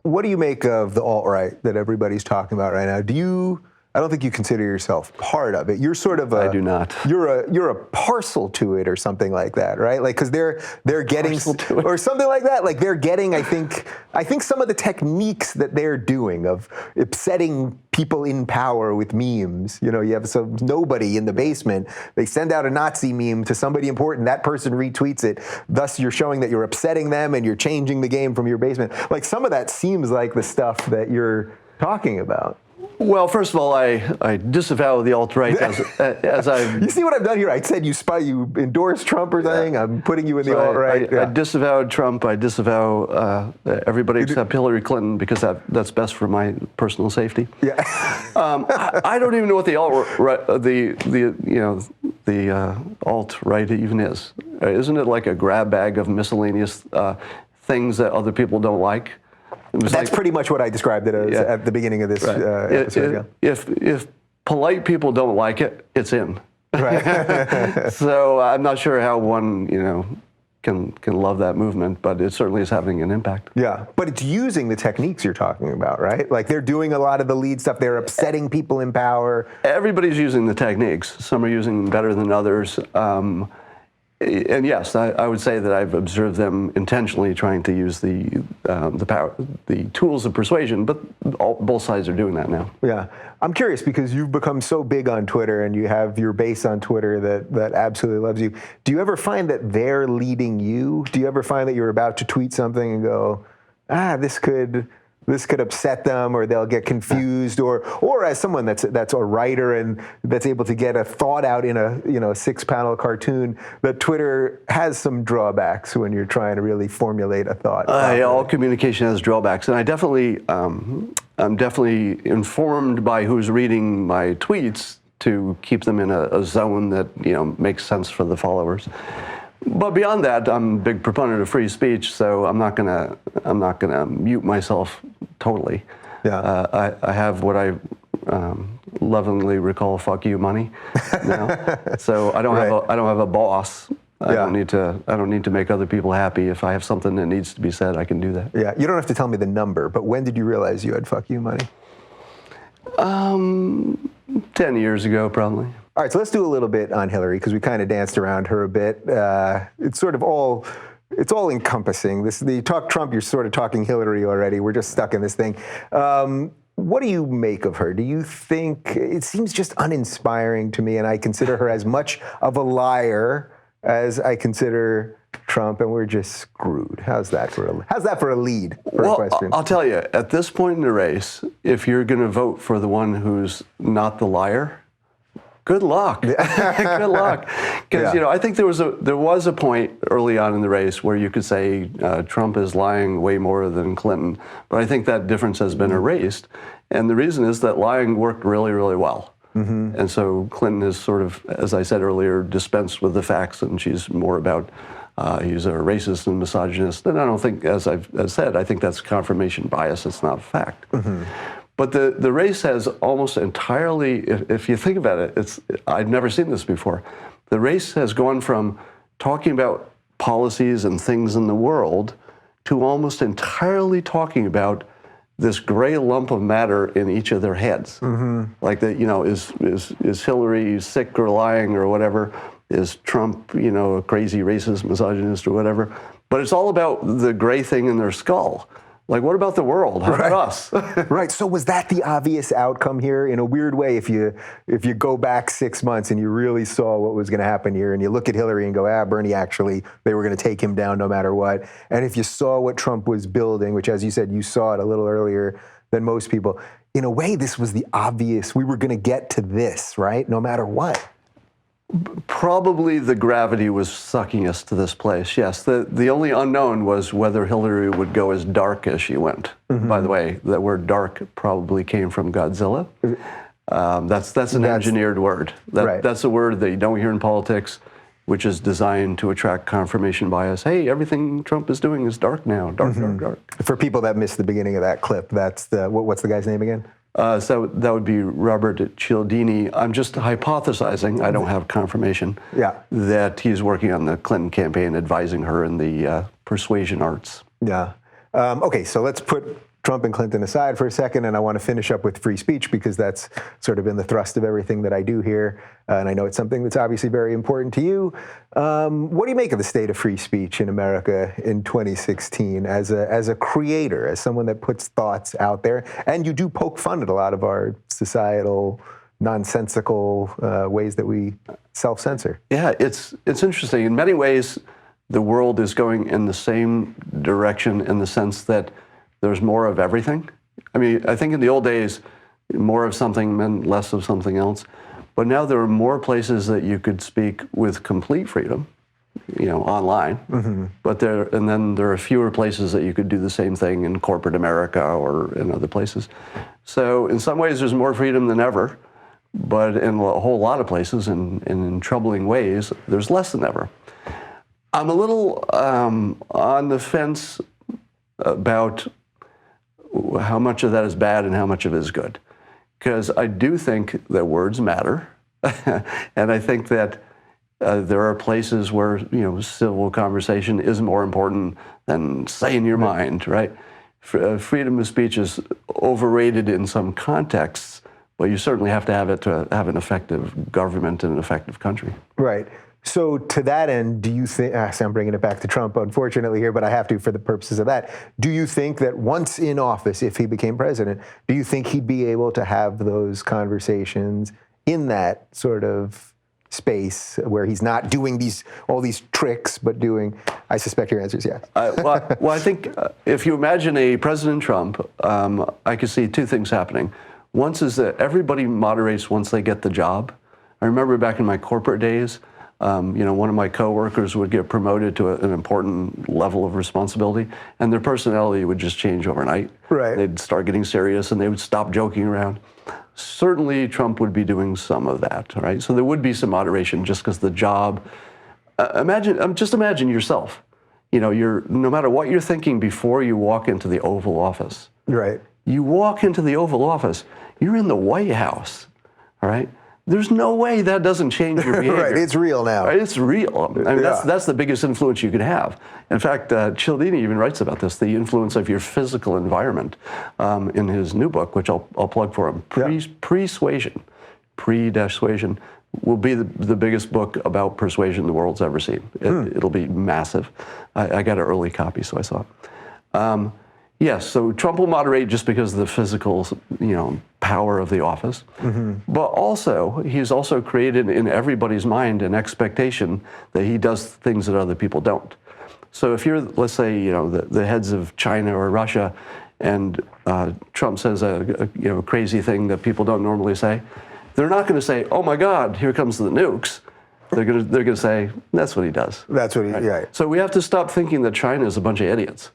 what do you make of the alt-right that everybody's talking about right now? I don't think you consider yourself part of it. You're sort of I do not. You're a parcel to it or something like that, right? Like, because they're getting, or something like that. Like, they're getting, I think some of the techniques that they're doing of upsetting people in power with memes. You know, you have some nobody in the basement. They send out a Nazi meme to somebody important. That person retweets it. Thus, you're showing that you're upsetting them and you're changing the game from your basement. Like, some of that seems like the stuff that you're talking about. Well, first of all, I disavow the alt-right as I. You see what I've done here? I said you endorse Trump or something. Yeah. I'm putting you in the alt-right. I disavowed Trump. I disavow everybody except Hillary Clinton because that's best for my personal safety. Yeah. I don't even know what the alt-right even is. Isn't it like a grab bag of miscellaneous things that other people don't like? That's pretty much what I described it as at the beginning of this episode. If polite people don't like it, it's in. Right. So I'm not sure how one, can love that movement, but it certainly is having an impact. Yeah, but it's using the techniques you're talking about, right? Like, they're doing a lot of the lead stuff. They're upsetting people in power. Everybody's using the techniques. Some are using them better than others. And yes, I would say that I've observed them intentionally trying to use the tools of persuasion, but both sides are doing that now. Yeah, I'm curious because you've become so big on Twitter and you have your base on Twitter that absolutely loves you. Do you ever find that they're leading you? Do you ever find that you're about to tweet something and go, this could upset them, or they'll get confused, or as someone that's a writer and that's able to get a thought out in a 6-panel cartoon, that Twitter has some drawbacks when you're trying to really formulate a thought. All communication has drawbacks, and I'm definitely informed by who's reading my tweets to keep them in a zone that makes sense for the followers. But beyond that, I'm a big proponent of free speech, so I'm not gonna mute myself totally. Yeah. I have what I lovingly recall "fuck you" money now, so I don't have a boss. I don't need to make other people happy. If I have something that needs to be said, I can do that. Yeah. You don't have to tell me the number, but when did you realize you had "fuck you" money? 10 years ago, probably. All right, so let's do a little bit on Hillary because we kind of danced around her a bit. It's sort of all encompassing. You talk Trump, you're sort of talking Hillary already. We're just stuck in this thing. What do you make of her? Do you think it seems just uninspiring to me, and I consider her as much of a liar as I consider Trump, and we're just screwed. How's that for a lead for a question? I'll tell you, at this point in the race, if you're going to vote for the one who's not the liar, good luck. Good luck. Because I think there was a point early on in the race where you could say Trump is lying way more than Clinton, but I think that difference has been erased, and the reason is that lying worked really, really well. Mm-hmm. And so Clinton is sort of, as I said earlier, dispensed with the facts, and she's more about he's a racist and misogynist. And I don't think, as I've said, I think that's confirmation bias. It's not a fact. Mm-hmm. But the race has almost entirely, if you think about it, I've never seen this before. The race has gone from talking about policies and things in the world to almost entirely talking about this gray lump of matter in each of their heads. Mm-hmm. Like is Hillary sick or lying or whatever? Is Trump, a crazy racist, misogynist or whatever? But it's all about the gray thing in their skull. Like, what about the world? How about us? Right. So was that the obvious outcome here? In a weird way, if you go back 6 months and you really saw what was going to happen here, and you look at Hillary and go, Bernie, actually, they were going to take him down no matter what. And if you saw what Trump was building, which, as you said, you saw it a little earlier than most people, in a way, this was the obvious, we were going to get to this, right? No matter what. Probably the gravity was sucking us to this place, yes. The only unknown was whether Hillary would go as dark as she went. Mm-hmm. By the way, that word dark probably came from Godzilla. That's an engineered word. That's a word that you don't hear in politics, which is designed to attract confirmation bias. Hey, everything Trump is doing is dark now. Dark, mm-hmm. dark. For people that missed the beginning of that clip, that's what's the guy's name again? So that would be Robert Cialdini. I'm just hypothesizing, I don't have confirmation, that he's working on the Clinton campaign, advising her in the persuasion arts. Yeah. Okay, so let's put Trump and Clinton aside for a second, and I want to finish up with free speech because that's sort of been the thrust of everything that I do here, and I know it's something that's obviously very important to you. What do you make of the state of free speech in America in 2016 as a creator, as someone that puts thoughts out there? And you do poke fun at a lot of our societal, nonsensical ways that we self-censor. Yeah, it's interesting. In many ways, the world is going in the same direction in the sense that there's more of everything. I mean, I think in the old days, more of something meant less of something else. But now there are more places that you could speak with complete freedom, online. Mm-hmm. But then there are fewer places that you could do the same thing in corporate America or in other places. So in some ways, there's more freedom than ever. But in a whole lot of places, and in troubling ways, there's less than ever. I'm a little on the fence about how much of that is bad and how much of it is good. Because I do think that words matter. And I think that there are places where, civil conversation is more important than saying your mind, right? Freedom of speech is overrated in some contexts, but you certainly have to have it to have an effective government and an effective country. Right. So to that end, do you think, I'm bringing it back to Trump, unfortunately here, but I have to for the purposes of that. Do you think that once in office, if he became president, do you think he'd be able to have those conversations in that sort of space where he's not doing all these tricks, but doing, I suspect your answer is yes. Well, I think if you imagine a President Trump, I could see two things happening. One is that everybody moderates once they get the job. I remember back in my corporate days, one of my coworkers would get promoted to an important level of responsibility, and their personality would just change overnight. Right. They'd start getting serious, and they would stop joking around. Certainly, Trump would be doing some of that, right? So there would be some moderation just because the job. Just imagine yourself. No matter what you're thinking before you walk into the Oval Office. Right. You walk into the Oval Office, you're in the White House, all right? There's no way that doesn't change your behavior. Right, it's real now. Right? It's real. I mean, that's the biggest influence you could have. In fact, Cialdini even writes about this, the influence of your physical environment in his new book, which I'll plug for him, Persuasion, Pre-Suasion, will be the biggest book about persuasion the world's ever seen. It'll be massive. I got an early copy, so I saw it. Yes, so Trump will moderate just because of the physical, power of the office. Mm-hmm. But also, he's also created in everybody's mind an expectation that he does things that other people don't. So if you're, let's say, the heads of China or Russia, and Trump says a crazy thing that people don't normally say, they're not going to say, "Oh my God, here comes the nukes." They're going to say, "That's what he does." That's what he. Right? Yeah. So we have to stop thinking that China is a bunch of idiots.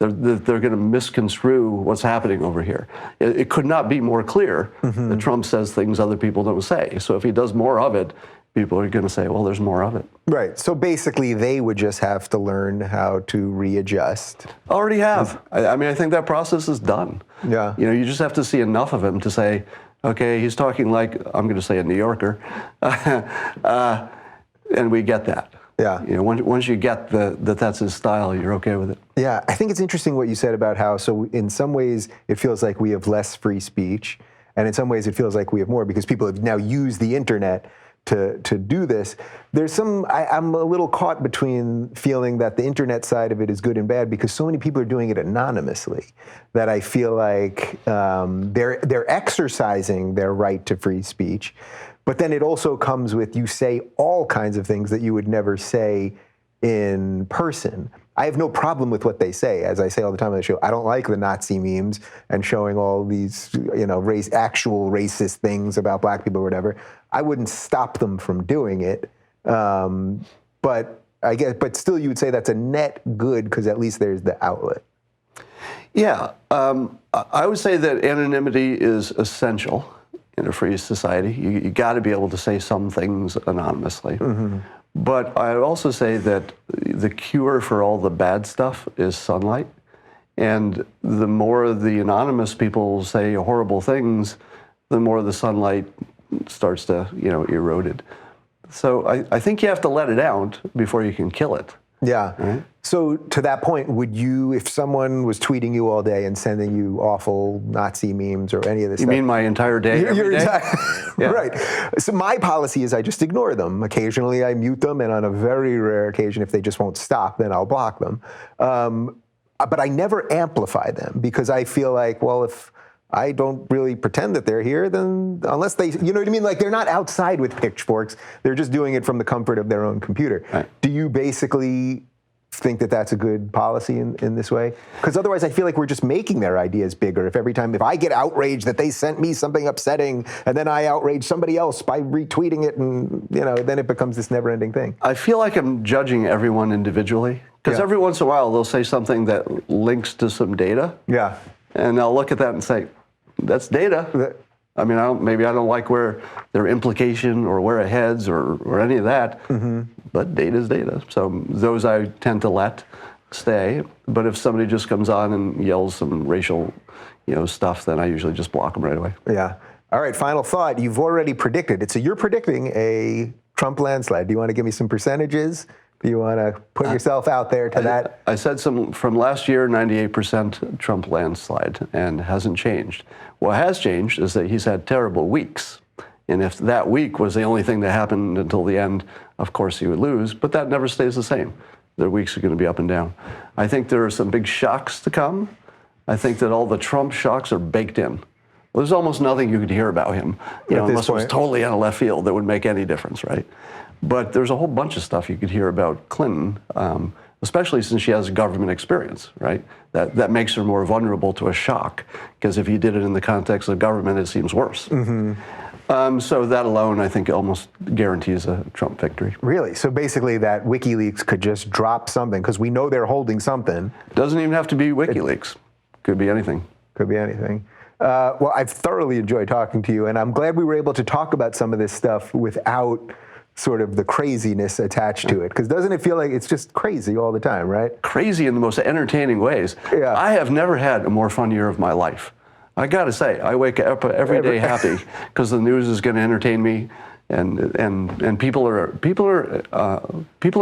They're going to misconstrue what's happening over here. It could not be more clear that Trump says things other people don't say. So if he does more of it, people are going to say, well, there's more of it. Right. So basically, they would just have to learn how to readjust. Already have. I think that process is done. Yeah. You just have to see enough of him to say, okay, he's talking like, I'm going to say a New Yorker, and we get that. Yeah. Once you get that's his style, you're okay with it. Yeah, I think it's interesting what you said about how, so in some ways it feels like we have less free speech, and in some ways it feels like we have more because people have now used the internet to do this. There's I'm a little caught between feeling that the internet side of it is good and bad because so many people are doing it anonymously that I feel like they're exercising their right to free speech. But then it also comes with you say all kinds of things that you would never say in person. I have no problem with what they say. As I say all the time on the show, I don't like the Nazi memes and showing all these, actual racist things about black people or whatever. I wouldn't stop them from doing it. But still you would say that's a net good because at least there's the outlet. Yeah, I would say that anonymity is essential in a free society. You got to be able to say some things anonymously. Mm-hmm. But I would also say that the cure for all the bad stuff is sunlight. And the more the anonymous people say horrible things, the more the sunlight starts to, erode it. So I think you have to let it out before you can kill it. Yeah. Right? So to that point, would you, if someone was tweeting you all day and sending you awful Nazi memes or any of this You stuff? mean my entire day? Every day? Yeah. Right. So my policy is I just ignore them. Occasionally I mute them, and on a very rare occasion, if they just won't stop, then I'll block them. But I never amplify them because I feel like, well, if I don't really pretend that they're here, then unless they, you know what I mean? Like they're not outside with pitchforks. They're just doing it from the comfort of their own computer. Right. Do you basically think that that's a good policy in this way? Because otherwise I feel like we're just making their ideas bigger. If I get outraged that they sent me something upsetting and then I outrage somebody else by retweeting it, and then it becomes this never-ending thing. I feel like I'm judging everyone individually because every once in a while they'll say something that links to some data. Yeah. And I'll look at that and say, that's data. I mean, maybe I don't like where their implication or where it heads or any of that, but data is data. So those I tend to let stay. But if somebody just comes on and yells some racial, stuff, then I usually just block them right away. Yeah. All right, final thought. You've already predicted it. So you're predicting a Trump landslide. Do you want to give me some percentages? Do you want to put yourself out there to that? I said some from last year, 98% Trump landslide, and hasn't changed. What has changed is that he's had terrible weeks. And if that week was the only thing that happened until the end, of course he would lose, but that never stays the same. Their weeks are going to be up and down. I think there are some big shocks to come. I think that all the Trump shocks are baked in. Well, there's almost nothing you could hear about him, unless it was totally out of left field that would make any difference, right? But there's a whole bunch of stuff you could hear about Clinton, especially since she has government experience, right? That makes her more vulnerable to a shock, because if you did it in the context of government, it seems worse. So that alone, I think, almost guarantees a Trump victory. Really? So basically that WikiLeaks could just drop something, because we know they're holding something. Doesn't even have to be WikiLeaks. Could be anything. Could be anything. Well, I've thoroughly enjoyed talking to you, and I'm glad we were able to talk about some of this stuff without sort of the craziness attached to it, because doesn't it feel like it's just crazy all the time, right? Crazy in the most entertaining ways. Yeah. I have never had a more fun year of my life. I got to say, I wake up every day happy because the news is going to entertain me, and people are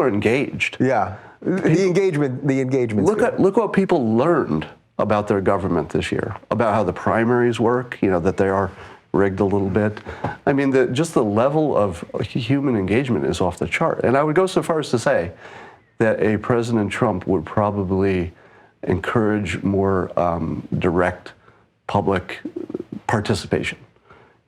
engaged. Yeah, the engagement. Look what people learned about their government this year, about how the primaries work. That they are rigged a little bit. I mean, just the level of human engagement is off the chart. And I would go so far as to say that a President Trump would probably encourage more direct public participation,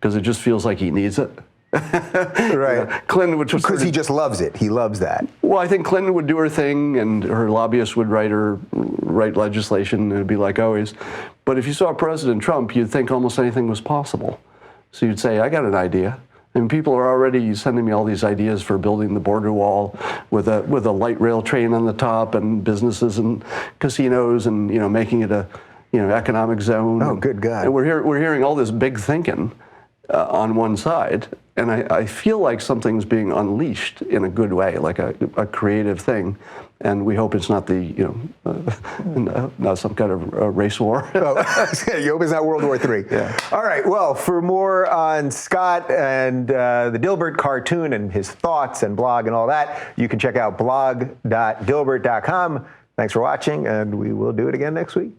because it just feels like he needs it. Right. Clinton would because he just loves it. He loves that. Well, I think Clinton would do her thing, and her lobbyists would write legislation, and it'd be like always. But if you saw President Trump, you'd think almost anything was possible. So you'd say, I got an idea. And people are already sending me all these ideas for building the border wall with a light rail train on the top, and businesses and casinos, and making it a economic zone. Oh, good God! And we're hearing all this big thinking on one side, and I feel like something's being unleashed in a good way, like a creative thing. And we hope it's not not some kind of race war. You hope it's not World War III. Yeah. All right. Well, for more on Scott and the Dilbert cartoon and his thoughts and blog and all that, you can check out blog.dilbert.com. Thanks for watching, and we will do it again next week.